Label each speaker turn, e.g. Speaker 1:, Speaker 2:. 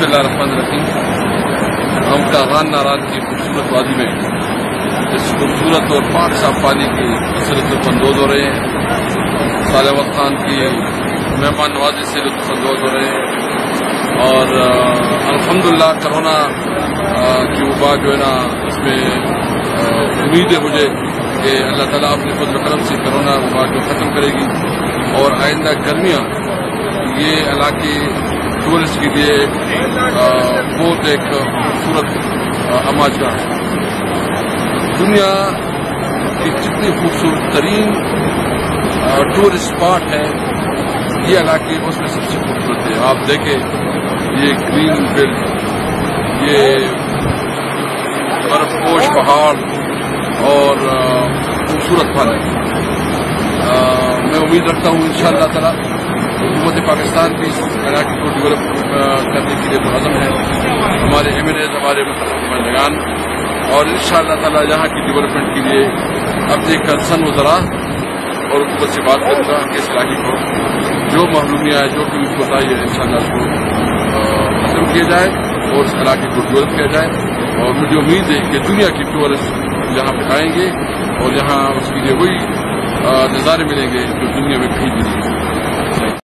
Speaker 1: बिस्मिल्लाहिर्रहमानिर्रहीम। हम कागान नाराज की खूबसूरत वादी में इस खूबसूरत और पाक साफ पानी की से लुत्फानंदोज हो रहे हैं। साले वक्त खान की मेहमान नवाजी से लुत्फानंदोज हो रहे हैं और अल्हम्दुलिल्लाह कोरोना की वबा जो है ना, इसमें उम्मीद है मुझे कि अल्लाह ताला अपने फज़ल करम से कोरोना वबा को ख़त्म करेगी और आइंदा गर्मियाँ ये इलाके टूरिस्ट के लिए बहुत एक खूबसूरत अमाजगा है। दुनिया की जितनी खूबसूरत तरीन टूरिस्ट स्पॉट है ये इलाके उसमें सबसे खूबसूरत है। आप देखें ये ग्रीन बेल्ट, ये बर्फपोश पहाड़ और खूबसूरत पानी। मैं उम्मीद रखता हूँ इंशाअल्लाह ताला हुकूमत पाकिस्तान भी इस इलाके को डेवलप करने के लिए मुअज़्ज़म है, हमारे एमएलए, हमारे नुमाइंदगान, और इंशाअल्लाह ताला यहाँ की डेवलपमेंट के लिए अपने कंसर्न वज़रा और हुकूमत से बात करूँगा कि इस इलाके को जो महरूमियाँ है, जो भी कोताही है, इंशाअल्लाह उसको खत्म किया जाए और इस इलाके को डेवलप किया जाए। और मुझे उम्मीद है कि दुनिया के टूरिस्ट यहाँ पे आएंगे और यहाँ उसके लिए वही नज़ारे मिलेंगे जो दुनिया में कहीं भी नहीं।